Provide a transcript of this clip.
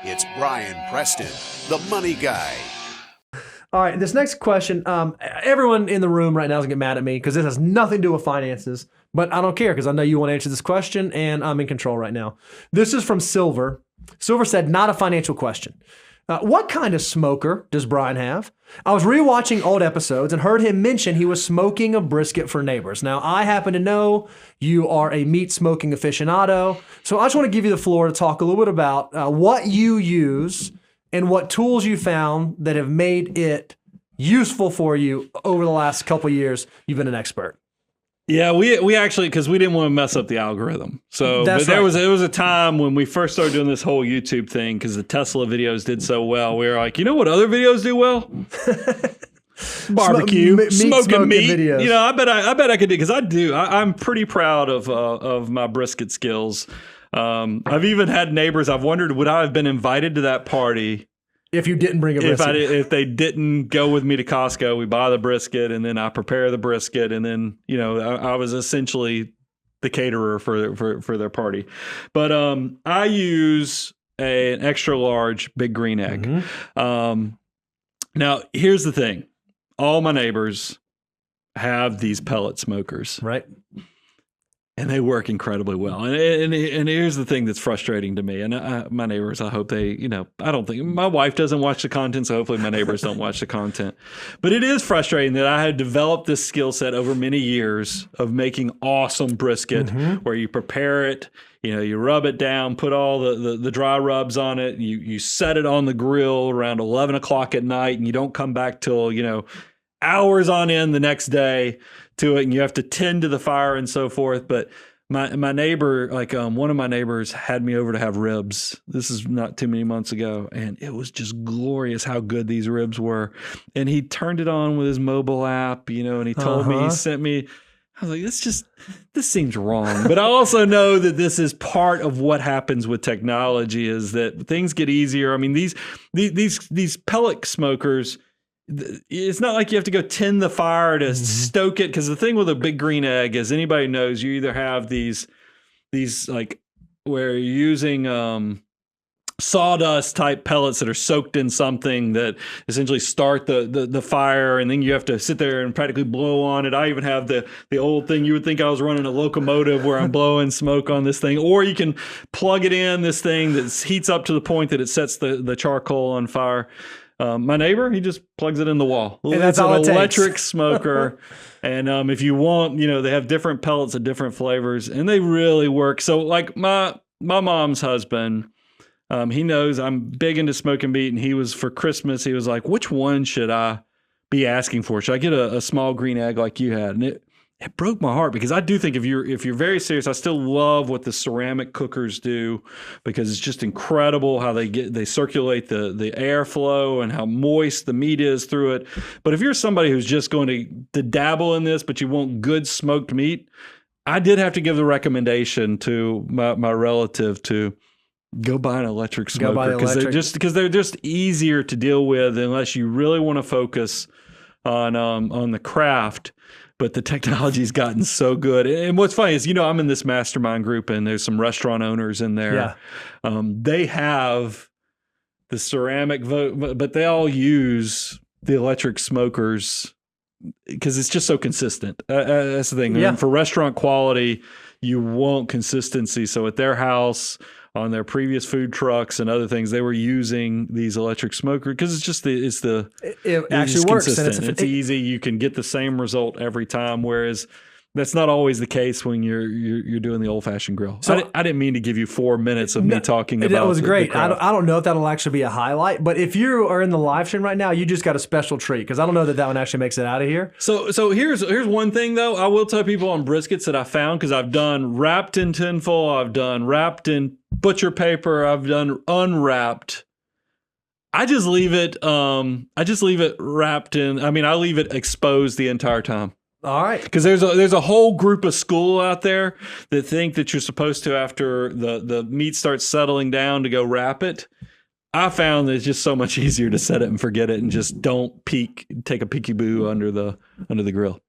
It's Brian Preston, the money guy. All right, this next question, everyone in the room right now is going to get mad at me because this has nothing to do with finances, but I don't care because I know you want to answer this question and I'm in control right now. This is from Silver. Silver said, not a financial question. What kind of smoker does Brian have? I was rewatching old episodes and heard him mention he was smoking a brisket for neighbors. Now, I happen to know you are a meat smoking aficionado, so I just want to give you the floor to talk a little bit about what you use and what tools you found that have made it useful for you over the last couple of years. You've been an expert. Yeah, we actually, because we didn't want to mess up the algorithm. So, That's but there right. was a time when we first started doing this whole YouTube thing because the Tesla videos did so well. We were like, you know what other videos do well? Barbecue, smoking meat. Videos. You know, I bet I could do, because I do. I'm pretty proud of my brisket skills. I've even had neighbors. I've wondered, would I have been invited to that party If you didn't bring a brisket. if they didn't go with me to Costco? We buy the brisket and then I prepare the brisket, and then I was essentially the caterer for their party. But I use an extra large big green egg. Mm-hmm. Now here's the thing: all my neighbors have these pellet smokers, Right. and they work incredibly well. And here's the thing that's frustrating to me. And my neighbors, I hope they, I don't think my wife doesn't watch the content, so hopefully my neighbors don't watch the content. But it is frustrating that I had developed this skill set over many years of making awesome brisket, where you prepare it, you rub it down, put all the dry rubs on it, you set it on the grill around 11 o'clock at night, and you don't come back till, hours on end the next day to it, and you have to tend to the fire and so forth. But my neighbor, one of my neighbors had me over to have ribs. This is not too many months ago, and it was just glorious how good these ribs were. And he turned it on with his mobile app, and he told me, he sent me. I was like, this seems wrong. But I also know that this is part of what happens with technology, is that things get easier. I mean, these pellet smokers, it's not like you have to go tend the fire to stoke it, because the thing with a big green egg, as anybody knows, you either have these like where you're using sawdust type pellets that are soaked in something that essentially start the fire, and then you have to sit there and practically blow on it. I even have the old thing, you would think I was running a locomotive where I'm blowing smoke on this thing. Or you can plug it in, this thing that heats up to the point that it sets the charcoal on fire. My neighbor, he just plugs it in the wall. And that's it's an all it electric takes. smoker. And if you want, they have different pellets of different flavors, and they really work. So like my mom's husband, he knows I'm big into smoking meat, and he was, for Christmas, he was like, which one should I be asking for? Should I get a small green egg like you had? And it broke my heart, because I do think if you're very serious, I still love what the ceramic cookers do, because it's just incredible how they circulate the airflow and how moist the meat is through it. But if you're somebody who's just going to dabble in this, but you want good smoked meat, I did have to give the recommendation to my relative to go buy an electric smoker, because they're just easier to deal with, unless you really want to focus on the craft. But the technology's gotten so good. And what's funny is, I'm in this mastermind group, and there's some restaurant owners in there. Yeah. They have the ceramic, but they all use the electric smokers because it's just so consistent. That's the thing. Yeah. And for restaurant quality, you want consistency. So at their house, on their previous food trucks and other things, they were using these electric smokers because it's just it actually works. And it's easy. You can get the same result every time. Whereas that's not always the case when you're doing the old fashioned grill. So I didn't mean to give you 4 minutes of me talking about. That was great. I don't know if that'll actually be a highlight, but if you are in the live stream right now, you just got a special treat, because I don't know that one actually makes it out of here. So here's one thing though. I will tell people on briskets that I found, because I've done wrapped in tinfoil, I've done wrapped in butcher paper, I've done unwrapped. I just leave it wrapped in. I mean, I leave it exposed the entire time. All right. Because there's a whole group of school out there that think that you're supposed to, after the meat starts settling down, to go wrap it. I found that it's just so much easier to set it and forget it, and just don't take a peekaboo under the grill.